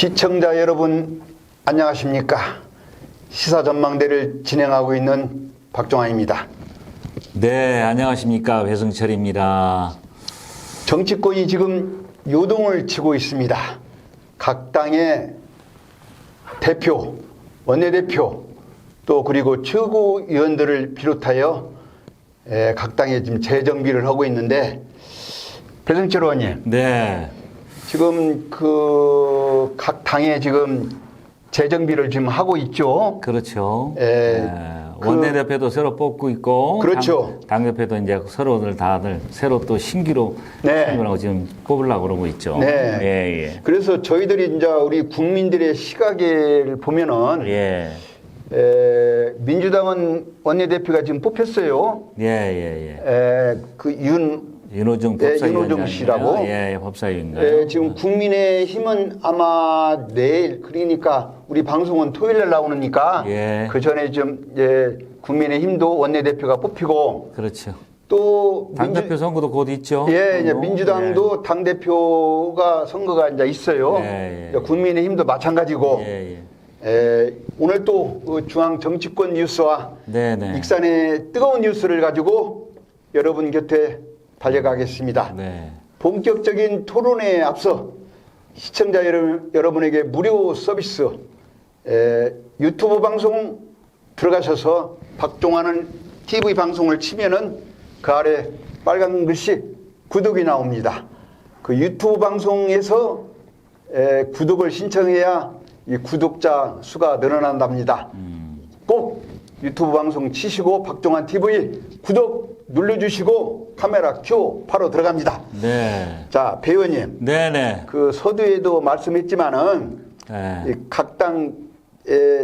시청자 여러분 안녕하십니까? 시사전망대를 진행하고 있는 박종환입니다. 네, 안녕하십니까? 회승철입니다. 정치권이 지금 요동을 치고 있습니다. 각 당의 대표, 원내대표 또 그리고 최고위원들을 비롯하여 각 당에 지금 재정비를 하고 있는데, 배승철 의원님. 네. 지금 각 당에 지금 재정비를 지금 하고 있죠. 그렇죠. 네. 원내대표도 새로 뽑고 있고. 그렇죠. 당대표도 이제 서로들 다들 새로 또 신규로 신규라고 지금 뽑으려고 그러고 있죠. 네. 예. 그래서 저희들이 이제 우리 국민들의 시각을 보면은 민주당은 원내대표가 지금 뽑혔어요. 윤호중 씨라고. 법사위인가요? 지금 국민의힘은 아마 내일, 그러니까 우리 방송은 토요일날 나오니까 그 전에 좀 국민의힘도 원내대표가 뽑히고. 그렇죠. 또 당대표 선거도 곧 있죠. 이제 민주당도 당대표가 선거가 이제 있어요. 국민의힘도 마찬가지고. 오늘 또 중앙 정치권 뉴스와 익산의 뜨거운 뉴스를 가지고 여러분 곁에 달려가겠습니다. 본격적인 토론에 앞서 시청자 여러분에게 무료 서비스, 유튜브 방송 들어가셔서 박종환은 TV 방송을 치면은 그 아래 빨간 글씨 구독이 나옵니다. 그 유튜브 방송에서 구독을 신청해야 이 구독자 수가 늘어난답니다. 꼭 유튜브 방송 치시고 박종환 TV 구독 눌러주시고 카메라 큐 바로 들어갑니다. 자, 배 의원님. 그 서두에도 말씀했지만은 각 당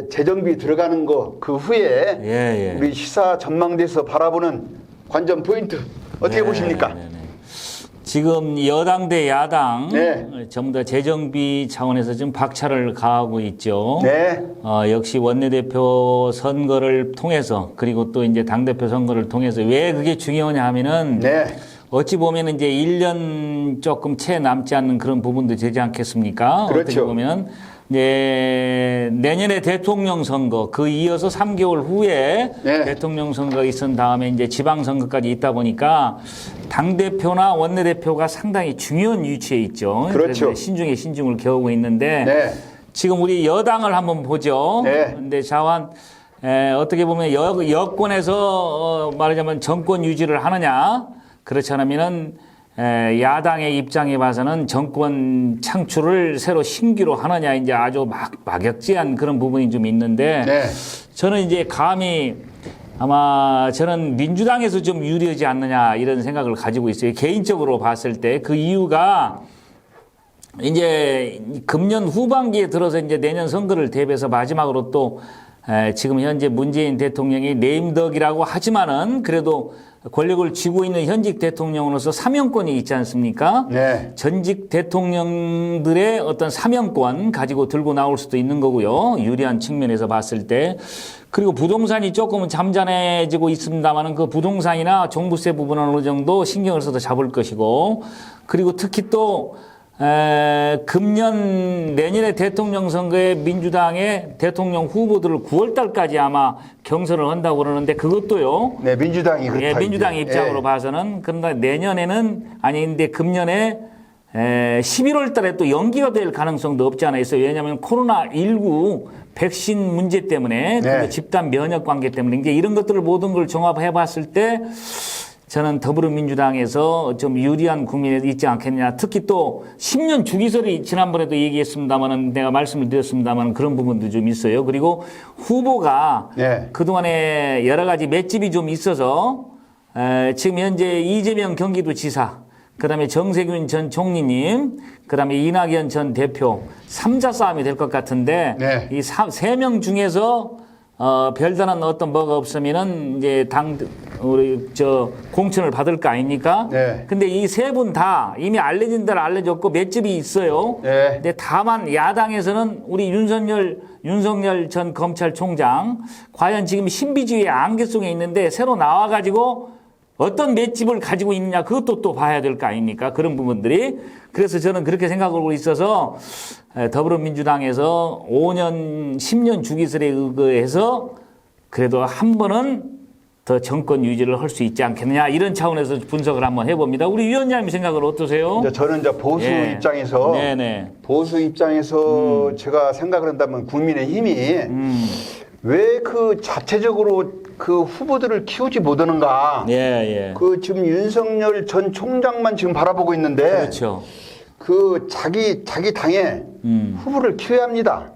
재정비 들어가는 거 그 후에 우리 시사 전망대에서 바라보는 관전 포인트 어떻게 보십니까? 지금 여당 대 야당 전부 다 재정비 차원에서 지금 박차를 가하고 있죠. 역시 원내대표 선거를 통해서 그리고 또 이제 당대표 선거를 통해서 왜 그게 중요하냐 하면은 어찌 보면 이제 1년 조금 채 남지 않는 그런 부분도 되지 않겠습니까? 그렇죠. 어떻게 보면 내년에 대통령 선거, 그 이어서 3개월 후에 대통령 선거가 있은 다음에 이제 지방선거까지 있다 보니까 당대표나 원내대표가 상당히 중요한 위치에 있죠. 그렇죠. 신중에 신중을 겨우고 있는데 지금 우리 여당을 한번 보죠. 근데 자완 어떻게 보면 여권에서 말하자면 정권 유지를 하느냐, 그렇지 않으면은 야당의 입장에 봐서는 정권 창출을 새로 신규로 하느냐, 이제 아주 막역지한 그런 부분이 좀 있는데 저는 이제 감히 아마 저는 민주당에서 좀 유리하지 않느냐 이런 생각을 가지고 있어요. 개인적으로 봤을 때 그 이유가 이제 금년 후반기에 들어서 이제 내년 선거를 대비해서 마지막으로 또 지금 현재 문재인 대통령이 레임덕이라고 하지만은 그래도 권력을 쥐고 있는 현직 대통령으로서 사명권이 있지 않습니까? 전직 대통령들의 어떤 사명권 가지고 들고 나올 수도 있는 거고요. 유리한 측면에서 봤을 때. 그리고 부동산이 조금은 잠잠해지고 있습니다만은 그 부동산이나 종부세 부분은 어느 정도 신경을 써서 잡을 것이고, 그리고 특히 또 금년 내년에 대통령 선거에 민주당의 대통령 후보들을 9월 달까지 아마 경선을 한다고 그러는데 그것도요. 민주당이 그렇다. 민주당 입장으로 봐서는 그런데 내년에는 아닌데 금년에 11월 달에 또 연기가 될 가능성도 없지 않아 있어요. 왜냐하면 코로나19 백신 문제 때문에 그리고 집단 면역 관계 때문에 이제 이런 것들을 모든 걸 종합해 봤을 때 저는 더불어민주당에서 좀 유리한 국민이 있지 않겠냐. 특히 또 10년 주기설이 지난번에도 얘기했습니다만은 내가 말씀을 드렸습니다만 그런 부분도 좀 있어요. 그리고 후보가 그동안에 여러 가지 맷집이 좀 있어서 지금 현재 이재명 경기도지사, 그다음에 정세균 전 총리님, 그다음에 이낙연 전 대표 3자 싸움이 될 것 같은데 이 3명 중에서 별다른 어떤 뭐가 없으면은 이제 우리 공천을 받을 거 아닙니까? 근데 이 세 분 다 이미 알려진 대로 알려졌고 맷집이 있어요. 근데 다만 야당에서는 우리 윤석열 전 검찰총장 과연 지금 신비주의의 안개 속에 있는데 새로 나와가지고 어떤 맷집을 가지고 있느냐 그것도 또 봐야 될 거 아닙니까? 그런 부분들이. 그래서 저는 그렇게 생각하고 있어서 더불어민주당에서 5년, 10년 주기설에 의거해서 그래도 한 번은 더 정권 유지를 할 수 있지 않겠느냐 이런 차원에서 분석을 한번 해봅니다. 우리 위원장님 생각은 어떠세요? 저는 이제 보수 예. 입장에서 네네. 보수 입장에서 제가 생각을 한다면 국민의힘이 왜 그 자체적으로 그 후보들을 키우지 못하는가? 예, 예. 그 지금 윤석열 전 총장만 지금 바라보고 있는데 그렇죠. 그 자기 당에 후보를 키워야 합니다.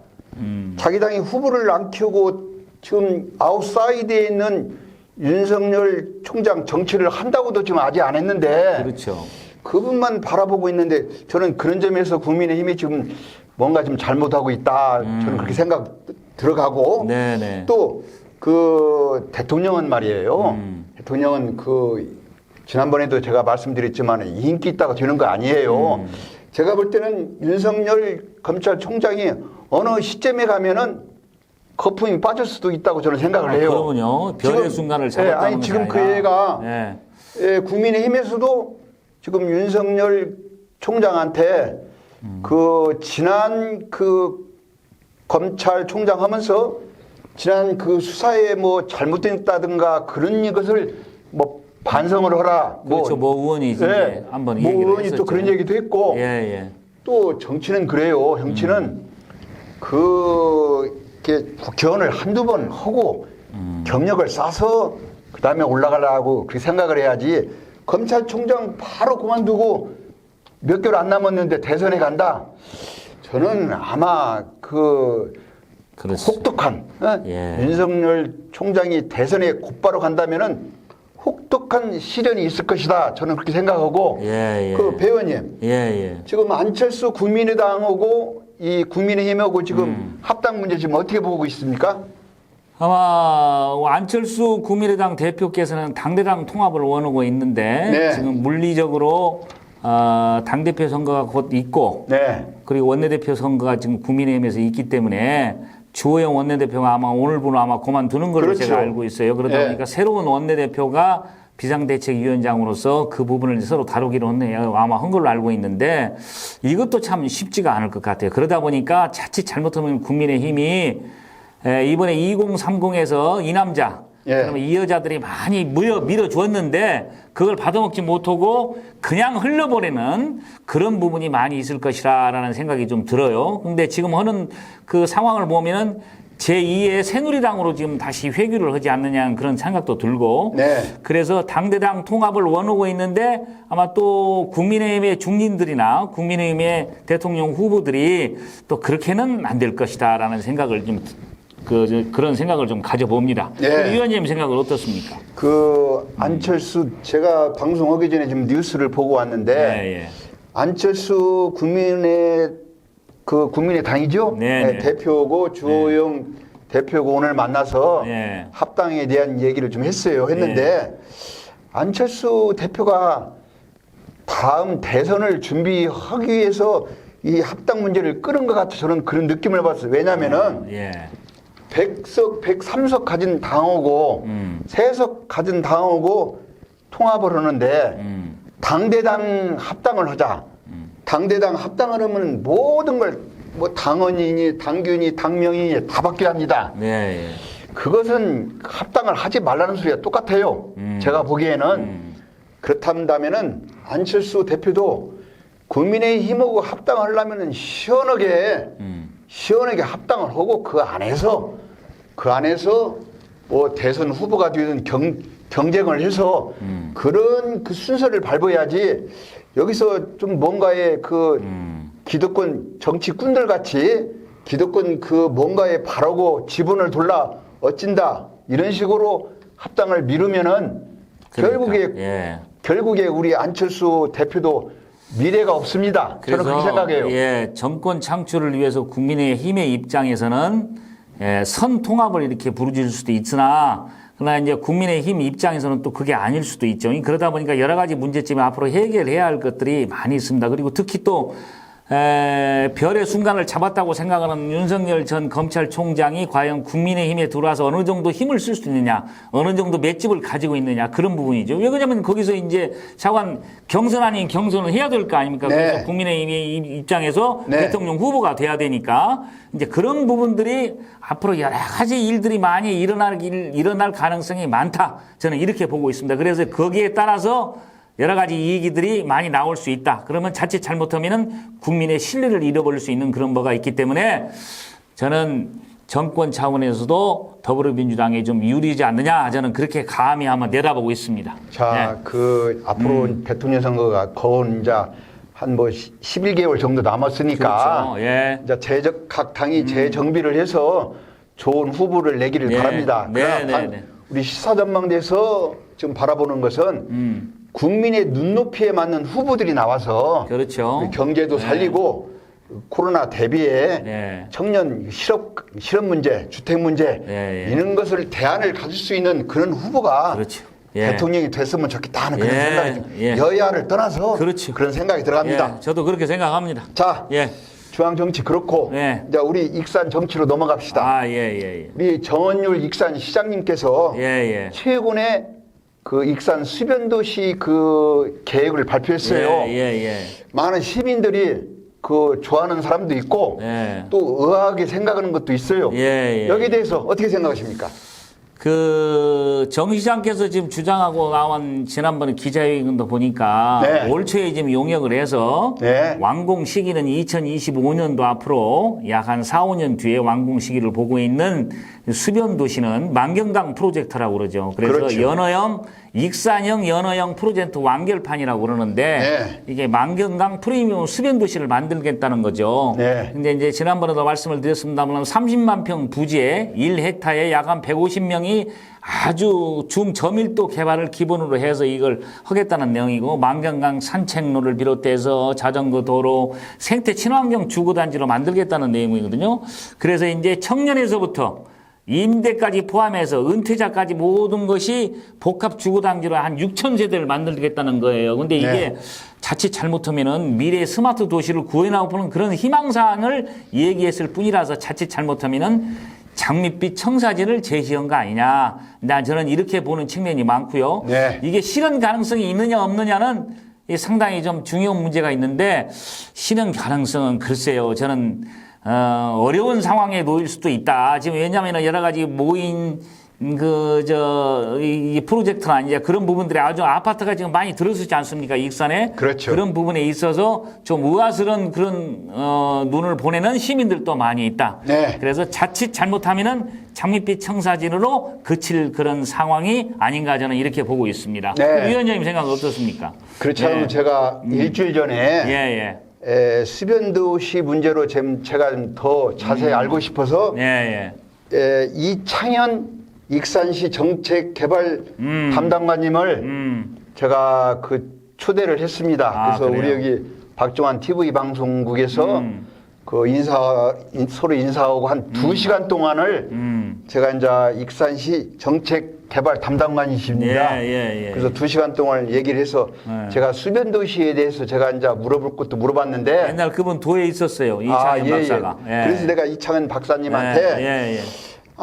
자기 당이 후보를 안 키우고 지금 아웃사이드에 있는 윤석열 총장 정치를 한다고도 지금 아직 안 했는데 그렇죠. 그분만 바라보고 있는데 저는 그런 점에서 국민의힘이 지금 뭔가 좀 잘못하고 있다. 저는 그렇게 생각 들어가고 네네. 또 그 대통령은 말이에요. 대통령은 그 지난번에도 제가 말씀드렸지만 인기 있다가 되는 거 아니에요. 제가 볼 때는 윤석열 검찰총장이 어느 시점에 가면은 거품이 빠질 수도 있다고 저는 생각을 해요. 그러군요. 별의 순간을 잡았다는 아니 지금 그 애가 국민의힘에서도 지금 윤석열 총장한테 그 지난 그 검찰총장 하면서 지난 그 수사에 뭐 잘못됐다든가 그런 것을 뭐 반성을 하라. 그렇죠. 뭐 의원이 이제 한번 얘기를 의원이 했었죠. 또 그런 얘기도 했고. 또 정치는 그래요. 정치는 이렇게 국회의원을 한두 번 하고 경력을 쌓아서 그 다음에 올라가려고 그렇게 생각을 해야지. 검찰총장 바로 그만두고 몇 개월 안 남았는데 대선에 간다. 저는 아마 혹독한 윤석열 총장이 대선에 곧바로 간다면은 혹독한 시련이 있을 것이다. 저는 그렇게 생각하고 그 배우님 지금 안철수 국민의당하고 이 국민의힘하고 지금 합당 문제 지금 어떻게 보고 있습니까? 아마 안철수 국민의당 대표께서는 당대당 통합을 원하고 있는데 지금 물리적으로 당대표 선거가 곧 있고 그리고 원내대표 선거가 지금 국민의힘에서 있기 때문에 주호영 원내대표가 아마 오늘부로 아마 그만두는 걸로 제가 알고 있어요. 그러다 보니까 새로운 원내대표가 비상대책위원장으로서 그 부분을 서로 다루기로 아마 한 걸로 알고 있는데 이것도 참 쉽지가 않을 것 같아요. 그러다 보니까 자칫 잘못하면 국민의힘이 이번에 2030에서 이 남자 그러면 이 여자들이 많이 밀어주었는데 그걸 받아먹지 못하고 그냥 흘려보내는 그런 부분이 많이 있을 것이라는 생각이 좀 들어요. 근데 지금 하는 그 상황을 보면은 제2의 새누리당으로 지금 다시 회귀를 하지 않느냐 그런 생각도 들고 그래서 당대당 통합을 원하고 있는데 아마 또 국민의힘의 중진들이나 국민의힘의 대통령 후보들이 또 그렇게는 안 될 것이다라는 생각을 좀 그런 생각을 좀 가져봅니다. 위원님 생각은 어떻습니까? 안철수 제가 방송하기 전에 지금 뉴스를 보고 왔는데 안철수 국민의당이죠? 대표고 주호영 대표고 오늘 만나서 합당에 대한 얘기를 좀 했는데 안철수 대표가 다음 대선을 준비하기 위해서 이 합당 문제를 끌은 것 같아 저는 그런 느낌을 받았어요. 왜냐면은 100석, 103석 가진 당하고 3석 가진 당하고 통합을 하는데 당대당 합당을 하자. 당대당 합당을 하면 모든 걸 뭐 당원이니 당규니 당명이니 다 바뀌어야 합니다. 그것은 합당을 하지 말라는 소리가 똑같아요. 제가 보기에는 그렇다면은 안철수 대표도 국민의힘하고 합당을 하려면은 시원하게 합당을 하고 그 안에서 뭐 대선 후보가 되든 경쟁을 해서 그런 그 순서를 밟아야지 여기서 좀 뭔가의 기득권 정치꾼들 같이 기득권 뭔가에 바라고 지분을 돌라 어찐다 이런 식으로 합당을 미루면은 결국에 우리 안철수 대표도 미래가 없습니다. 저는 그렇게 생각해요. 정권 창출을 위해서 국민의힘의 입장에서는 선 통합을 이렇게 부르질 수도 있으나 그러나 이제 국민의힘 입장에서는 또 그게 아닐 수도 있죠. 그러다 보니까 여러 가지 문제점이 앞으로 해결해야 할 것들이 많이 있습니다. 그리고 특히 또 별의 순간을 잡았다고 생각하는 윤석열 전 검찰총장이 과연 국민의힘에 들어와서 어느 정도 힘을 쓸 수 있느냐, 어느 정도 맷집을 가지고 있느냐, 그런 부분이죠. 왜 그러냐면 거기서 이제 차관 경선 아닌 경선을 해야 될 거 아닙니까? 네. 그래서 국민의힘 입장에서 네. 대통령 후보가 돼야 되니까 이제 그런 부분들이 앞으로 여러 가지 일들이 많이 일어날 가능성이 많다. 저는 이렇게 보고 있습니다. 그래서 거기에 따라서 여러 가지 얘기들이 많이 나올 수 있다. 그러면 자칫 잘못하면은 국민의 신뢰를 잃어버릴 수 있는 그런 뭐가 있기 때문에 저는 정권 차원에서도 더불어민주당이 좀 유리하지 않느냐. 저는 그렇게 감히 한번 내다보고 있습니다. 자, 네. 그 앞으로 대통령 선거가 거의 이제 한 뭐 11개월 정도 남았으니까 그렇죠. 예. 이제 각 당이 재정비를 해서 좋은 후보를 내기를 네. 바랍니다. 네, 그러나 네, 네. 우리 시사전망대에서 지금 바라보는 것은 국민의 눈높이에 맞는 후보들이 나와서 그렇죠. 우리 경제도 살리고 코로나 대비에 네. 청년 실업 문제, 주택 문제 네, 예. 이런 것을 대안을 가질 수 있는 그런 후보가 그렇죠. 예. 대통령이 됐으면 좋겠다 하는 그런 예, 생각이 예. 여야를 떠나서 그렇죠. 그런 생각이 들어갑니다. 예, 저도 그렇게 생각합니다. 자, 예. 중앙 정치 그렇고 예. 이제 우리 익산 정치로 넘어갑시다. 아, 예. 우리 정원율 익산 시장님께서 예. 최근에 그 익산 수변도시 그 계획을 발표했어요. 예. 많은 시민들이 그 좋아하는 사람도 있고 예. 또 의아하게 생각하는 것도 있어요. 예. 여기에 대해서 어떻게 생각하십니까? 정 시장께서 지금 주장하고 나온 지난번에 기자회견도 보니까 네. 올 초에 지금 용역을 해서 네. 완공 시기는 2025년도 앞으로 약 한 4, 5년 뒤에 완공 시기를 보고 있는 수변 도시는 만경강 프로젝트라고 그러죠. 그래서 그렇죠. 연어형 익산형 연어형 프로젝트 완결판이라고 그러는데 네. 이게 만경강 프리미엄 수변 도시를 만들겠다는 거죠. 네. 근데 이제 지난번에도 말씀을 드렸습니다만 30만 평 부지에 1헥타에 약 한 150명이 아주 중저밀도 개발을 기본으로 해서 이걸 하겠다는 내용이고 만경강 산책로를 비롯해서 자전거 도로 생태 친환경 주거단지로 만들겠다는 내용이거든요. 그래서 이제 청년에서부터 임대까지 포함해서 은퇴자까지 모든 것이 복합 주거단지로 한 6천 세대를 만들겠다는 거예요. 근데 이게 네. 자칫 잘못하면은 미래 스마트 도시를 구해나오는 그런 희망사항을 얘기했을 뿐이라서 자칫 잘못하면은 장밋빛 청사진을 제시한 거 아니냐. 저는 이렇게 보는 측면이 많고요. 네. 이게 실현 가능성이 있느냐 없느냐는 상당히 좀 중요한 문제가 있는데 실현 가능성은 글쎄요. 저는 어려운 상황에 놓일 수도 있다. 지금 왜냐하면 여러 가지 모인 이 프로젝트나 이제 그런 부분들이 아주 아파트가 지금 많이 들어서지 않습니까? 익산에. 그렇죠. 그런 부분에 있어서 좀 의아스러운 그런 눈을 보내는 시민들도 많이 있다. 네. 그래서 자칫 잘못하면은 장밋빛 청사진으로 그칠 그런 상황이 아닌가 저는 이렇게 보고 있습니다. 네. 위원장님 생각은 어떻습니까? 그렇지 않으면 네. 제가 일주일 전에 수변도시 문제로 제가 더 자세히 알고 싶어서 이창현 익산시 정책개발 담당관님을 제가 그 초대를 했습니다. 그래서 그래요? 우리 여기 박종환 TV 방송국에서 그 서로 인사하고 한 2시간 동안을 제가 이제 익산시 정책개발 담당관이십니다. 그래서 2시간 동안 얘기를 해서 제가 수변도시에 대해서 제가 이제 물어볼 것도 물어봤는데 옛날 그분 도에 있었어요. 이창현 박사가. 그래서 내가 이창현 박사님한테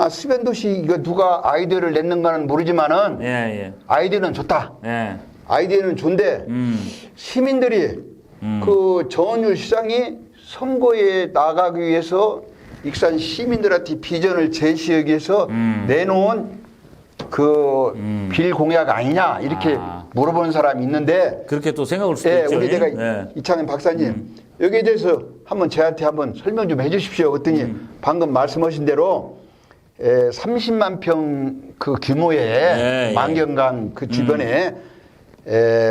수변도시 이거 누가 아이디어를 냈는가는 모르지만은 아이디어는 좋다. 아이디어는 좋은데 시민들이 그 정원율 시장이 선거에 나가기 위해서 익산 시민들한테 비전을 제시하기 위해서 내놓은 그 빌 공약 아니냐 이렇게 물어보는 사람이 있는데 그렇게 또 생각할 수도 있죠. 우리 내가 이창현 박사님 여기에 대해서 한번 저한테 한번 설명 좀 해주십시오. 그랬더니 방금 말씀하신 대로 30만 평 그 규모의 만경강 그 주변에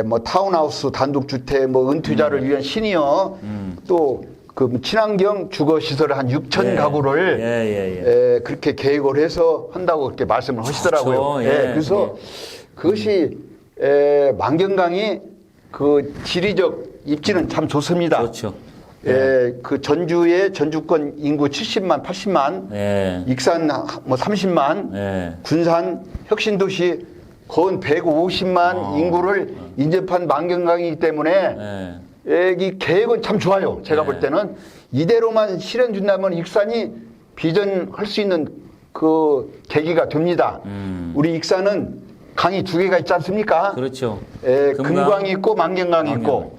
뭐 타운하우스 단독주택 뭐 은퇴자를 위한 시니어 또 그 친환경 주거 시설을 한 6천 가구를 그렇게 계획을 해서 한다고 그렇게 말씀을 하시더라고요. 그래서 그것이 만경강이 그 지리적 입지는 참 좋습니다. 그렇죠. 그 전주의 전주권 인구 70만, 80만, 익산 뭐 30만, 군산 혁신도시 거의 150만 인구를 인접한 만경강이기 때문에 이 계획은 참 좋아요. 제가 볼 때는 이대로만 실현 준다면 익산이 비전할 수 있는 그 계기가 됩니다. 우리 익산은 강이 두 개가 있지 않습니까? 그렇죠. 금강이 있고 만경강이 있고.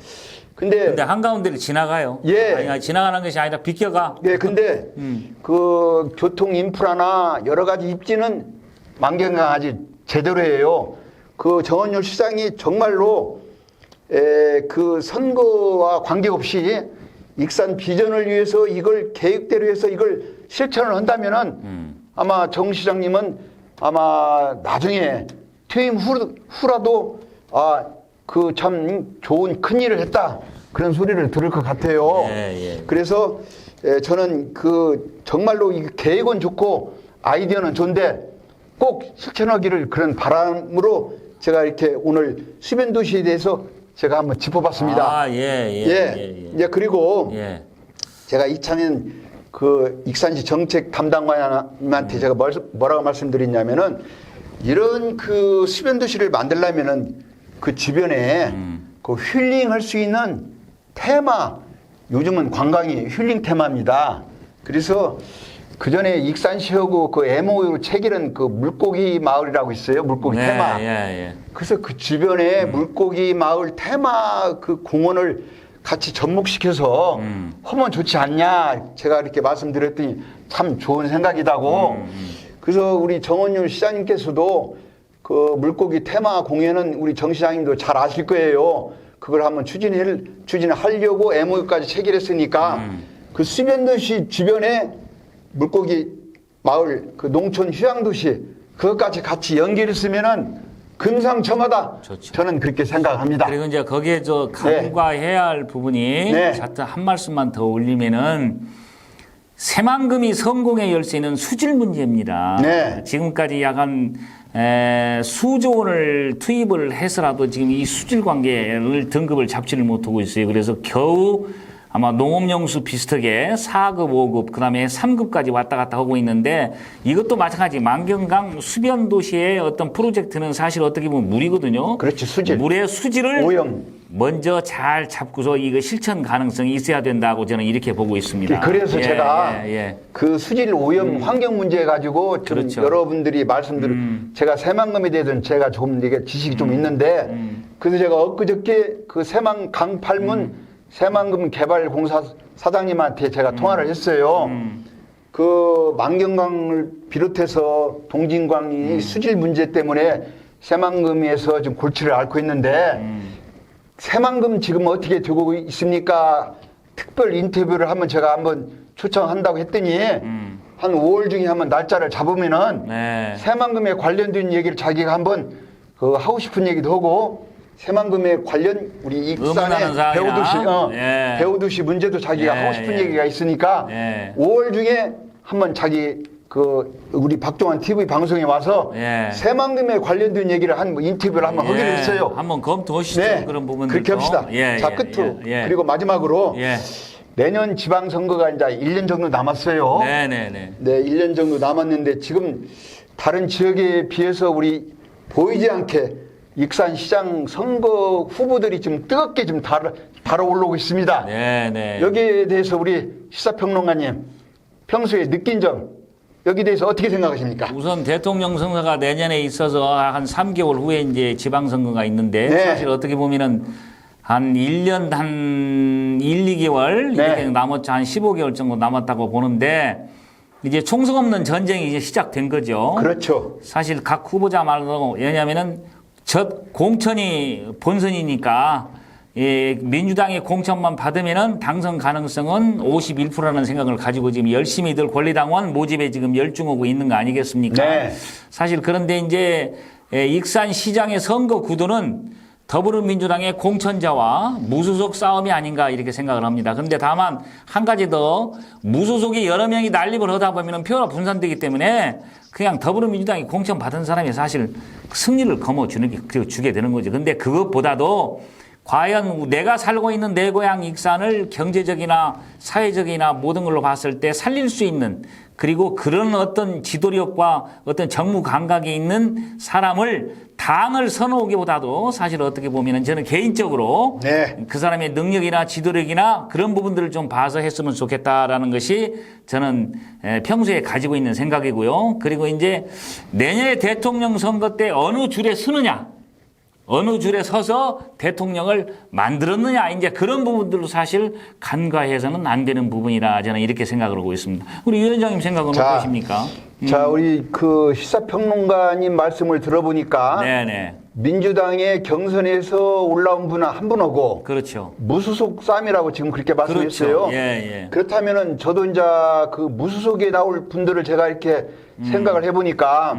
근데 한가운데를 지나가요. 아니, 지나가는 것이 아니라 비껴가. 네, 근데 그 교통 인프라나 여러 가지 입지는 만경강 아직 제대로 해요. 그 정원열 시장이 정말로 그 선거와 관계없이 익산 비전을 위해서 이걸 계획대로 해서 이걸 실천을 한다면은 아마 정 시장님은 아마 나중에 퇴임 후라도 그 참 좋은 큰 일을 했다 그런 소리를 들을 것 같아요. 그래서 저는 그 정말로 이 계획은 좋고 아이디어는 좋은데 꼭 실천하기를 그런 바람으로 제가 이렇게 오늘 수변 도시에 대해서 제가 한번 짚어봤습니다. 이제 그리고 제가 이창현 그 익산시 정책 담당관님한테 제가 뭐라고 말씀드렸냐면은 이런 그 수변 도시를 만들려면은 그 주변에 그 힐링할 수 있는 테마, 요즘은 관광이 힐링 테마입니다. 그래서 그 전에 익산시하고 그 MOU 체결한 그 물고기 마을이라고 있어요. 물고기 테마. 그래서 그 주변에 물고기 마을 테마 그 공원을 같이 접목시켜서 하면 좋지 않냐. 제가 이렇게 말씀드렸더니 참 좋은 생각이다고. 그래서 우리 정원윤 시장님께서도 그 물고기 테마 공연은 우리 정 시장님도 잘 아실 거예요. 그걸 한번 추진하려고 MOU까지 체결했으니까 그 수변도시 주변에 물고기 마을, 그 농촌 휴양도시 그것까지 같이 연결했으면은 금상첨화다. 좋죠. 저는 그렇게 생각합니다. 그리고 이제 거기에 저 간과해야 할 부분이 한 말씀만 더 올리면은 새만금이 성공의 열쇠는 수질 문제입니다. 지금까지 약간 수조 원을 투입을 해서라도 지금 이 수질 관계를 등급을 잡지를 못하고 있어요. 그래서 겨우 아마 농업용수 비슷하게 4급, 5급, 그 다음에 3급까지 왔다 갔다 하고 있는데 이것도 마찬가지 만경강 수변 도시의 어떤 프로젝트는 사실 어떻게 보면 물이거든요. 그렇지, 수질. 물의 수질을 오염. 먼저 잘 잡고서 이거 실천 가능성이 있어야 된다고 저는 이렇게 보고 있습니다. 그래서 제가 그 수질 오염 환경 문제 가지고 좀 여러분들이 제가 새만금에 대해서는 제가 조금 이게 지식이 좀 있는데 그래서 제가 엊그저께 그 새만강 팔문 새만금 개발공사 사장님한테 제가 통화를 했어요. 그 만경강을 비롯해서 동진강이 수질 문제 때문에 새만금에서 좀 골치를 앓고 있는데 새만금 지금 어떻게 되고 있습니까? 특별 인터뷰를 한번 제가 한번 초청한다고 했더니 한 5월 중에 한번 날짜를 잡으면은 새만금에 관련된 얘기를 자기가 한번 그 하고 싶은 얘기도 하고 새만금에 관련 우리 익산의 배우도시 문제도 자기가 하고 싶은 얘기가 있으니까 5월 중에 한번 자기 그 우리 박종환 TV 방송에 와서 새만금에 관련된 얘기를 한 인터뷰를 한번 하기로 했어요. 한번 검토하시죠. 그런 부분들 그렇게 합시다. 자, 끝으로 그리고 마지막으로 내년 지방선거가 이제 1년 정도 남았어요. 네, 1년 정도 남았는데 지금 다른 지역에 비해서 우리 보이지 않게 익산시장 선거 후보들이 좀 뜨겁게 좀 달아올라오고 있습니다. 여기에 대해서 우리 시사평론가님 평소에 느낀 점 여기에 대해서 어떻게 생각하십니까? 우선 대통령 선거가 내년에 있어서 한 3개월 후에 이제 지방선거가 있는데 사실 어떻게 보면은 한 1년 한 1, 2개월 이렇게 남았죠. 한 15개월 정도 남았다고 보는데 이제 총성 없는 전쟁이 이제 시작된 거죠. 그렇죠. 사실 각 후보자말로 왜냐면은 첫 공천이 본선이니까 민주당의 공천만 받으면은 당선 가능성은 51%라는 생각을 가지고 지금 열심히들 권리당원 모집에 지금 열중하고 있는 거 아니겠습니까? 사실 그런데 이제 익산시장의 선거 구도는 더불어민주당의 공천자와 무소속 싸움이 아닌가 이렇게 생각을 합니다. 그런데 다만 한 가지 더 무소속이 여러 명이 난립을 하다 보면 표가 분산되기 때문에 그냥 더불어민주당이 공천 받은 사람이 사실 승리를 주게 되는 거죠. 근데 그것보다도 과연 내가 살고 있는 내 고향 익산을 경제적이나 사회적이나 모든 걸로 봤을 때 살릴 수 있는 그리고 그런 어떤 지도력과 어떤 정무 감각이 있는 사람을 당을 선호하기보다도 사실 어떻게 보면은 저는 개인적으로 네. 그 사람의 능력이나 지도력이나 그런 부분들을 좀 봐서 했으면 좋겠다라는 것이 저는 평소에 가지고 있는 생각이고요. 그리고 이제 내년에 대통령 선거 때 어느 줄에 서느냐, 어느 줄에 서서 대통령을 만들었느냐, 이제 그런 부분들로 사실 간과해서는 안 되는 부분이라 저는 이렇게 생각을 하고 있습니다. 우리 위원장님 생각은 어떠십니까? 자, 우리 그 시사평론가님 말씀을 들어보니까 네네. 민주당의 경선에서 올라온 분은 한 분 오고 그렇죠. 무소속 싸움이라고 지금 그렇게 말씀했어요. 그렇죠. 예, 예. 그렇다면은 저도 이제 그 무소속에 나올 분들을 제가 이렇게 생각을 해보니까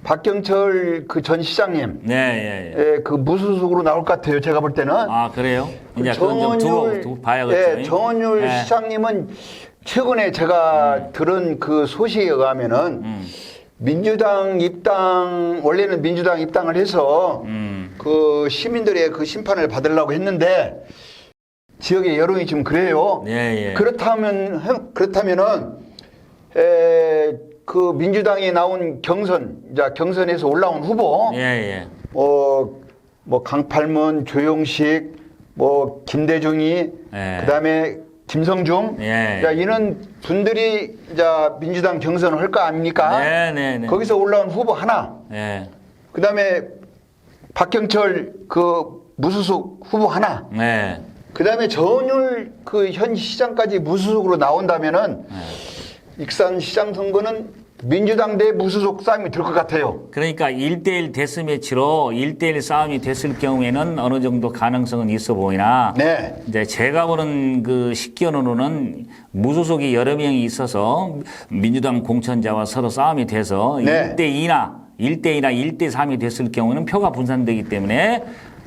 박경철 그 전 시장님, 네, 예, 예. 예, 그 무소속으로 나올 것 같아요. 제가 볼 때는. 아, 그래요? 이제 그건 좀 두고 봐야겠죠. 예, 정원율 예. 시장님은 최근에 제가 들은 그 소식에 의하면은 민주당 입당, 원래는 민주당 입당을 해서 그 시민들의 그 심판을 받으려고 했는데 지역의 여론이 지금 그래요. 예, 예. 그렇다면은 그 민주당에 나온 경선에서 올라온 후보, 예, 예. 뭐 강팔문, 조용식, 뭐 김대중이, 예. 그다음에 김성중, 예. 자, 이런 분들이 이제 민주당 경선을 할 거 아닙니까? 네, 네, 네. 거기서 올라온 후보 하나, 예. 그다음에 박경철 그 무소속 후보 하나, 네. 그다음에 전율 그 현 시장까지 무소속으로 나온다면은 익산 시장 선거는 민주당 대 무소속 싸움이 될 것 같아요. 그러니까 1대1 데스매치로 1대1 싸움이 됐을 경우에는 어느 정도 가능성은 있어 보이나 네. 이제 제가 보는 그 식견으로는 무소속이 여러 명이 있어서 민주당 공천자와 서로 싸움이 돼서 네. 1대2나 1대3이 됐을 경우는 표가 분산되기 때문에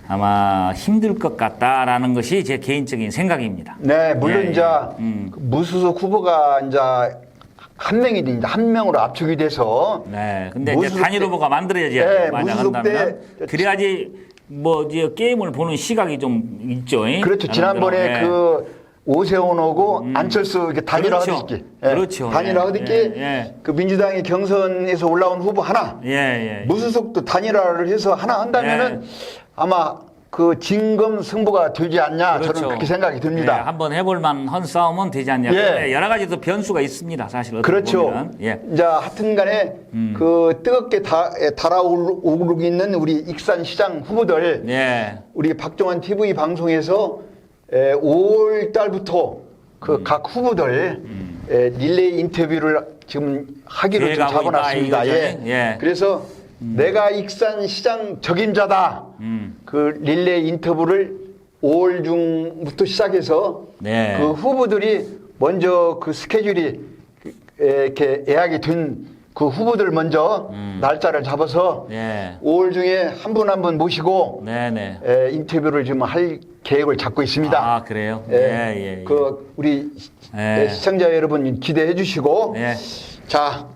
아마 힘들 것 같다라는 것이 제 개인적인 생각입니다. 네, 물론 예, 이제 예. 무소속 후보가 이제 한 명이 이제 한 명으로 압축이 돼서 네, 근데 이제 무소속 단일 때- 후보가 만들어야지 네, 만약 무소속 한다면 때- 그래야지 뭐 이제 게임을 보는 시각이 좀 있죠. 그렇죠. 지난번에 네. 그 오세훈하고 안철수 이렇게 단일화 그렇죠. 하듯이 그렇죠. 단일화 예, 하듯이 예. 그 민주당이 경선에서 올라온 후보 하나, 예, 예. 무소속도 단일화를 해서 하나 한다면은 아마 그 진검 승부가 되지 않냐, 그렇죠. 저는 그렇게 생각이 예, 듭니다. 한번 해볼 만한 싸움은 되지 않냐. 예. 그런데 여러 가지 또 변수가 있습니다. 사실 어떻게 그렇죠. 보면은. 예. 이제 하여튼간에 그 뜨겁게 달아오르고 있는 우리 익산시장 후보들, 예. 우리 박종환 TV 방송에서 5월 달부터 그 각 후보들 릴레이 인터뷰를 지금 하기로 지금 계획하고 잡아놨습니다. 있다, 예. 이거죠? 예. 그래서 내가 익산시장 적임자다. 그 릴레이 인터뷰를 5월 중부터 시작해서 네. 그 후보들이 먼저 그 스케줄이 이렇게 예약이 된 그 후보들 먼저 날짜를 잡아서 예. 5월 중에 한 분 한 분 모시고 네네. 인터뷰를 좀 할 계획을 잡고 있습니다. 아, 그래요? 예, 예. 그 우리 예. 시청자 여러분 기대해 주시고 예. 자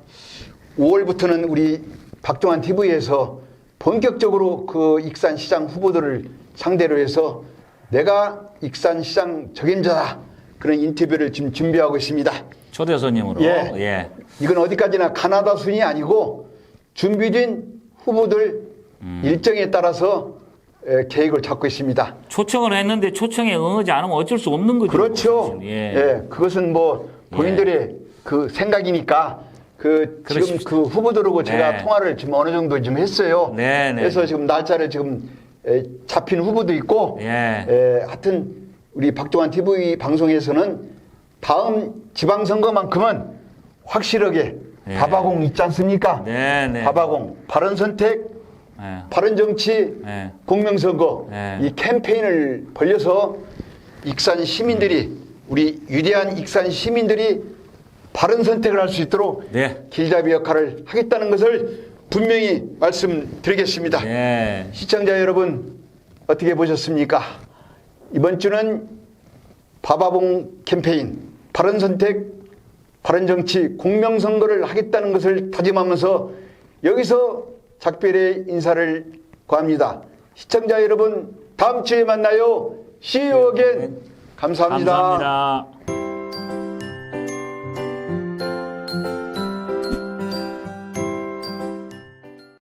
5월부터는 우리 박종환 TV에서 본격적으로 그 익산시장 후보들을 상대로 해서 내가 익산시장 적임자다 그런 인터뷰를 지금 준비하고 있습니다. 초대 손님으로. 예. 예. 이건 어디까지나 가나다 순이 아니고 준비된 후보들 일정에 따라서 계획을 잡고 있습니다. 초청을 했는데 초청에 응하지 않으면 어쩔 수 없는 거죠. 그렇죠. 사실. 예. 그것은 뭐 본인들의 그 생각이니까 지금 그렇습니다. 그 후보들하고 제가 네. 통화를 지금 어느 정도 좀 했어요. 네, 네. 그래서 지금 날짜를 지금 잡힌 후보도 있고, 예. 하여튼 우리 박종환 TV 방송에서는 다음 지방선거만큼은 확실하게 예. 바바공 있지 않습니까? 네, 네. 바바공, 바른선택, 예. 바른정치, 예. 공명선거 예. 이 캠페인을 벌려서 익산 시민들이 우리 위대한 익산 시민들이 바른 선택을 할 수 있도록 네. 길잡이 역할을 하겠다는 것을 분명히 말씀드리겠습니다. 예. 시청자 여러분 어떻게 보셨습니까? 이번 주는 바바봉 캠페인 바른 선택, 바른 정치, 공명선거를 하겠다는 것을 다짐하면서 여기서 작별의 인사를 구합니다. 시청자 여러분 다음 주에 만나요. See you again. 감사합니다. 감사합니다.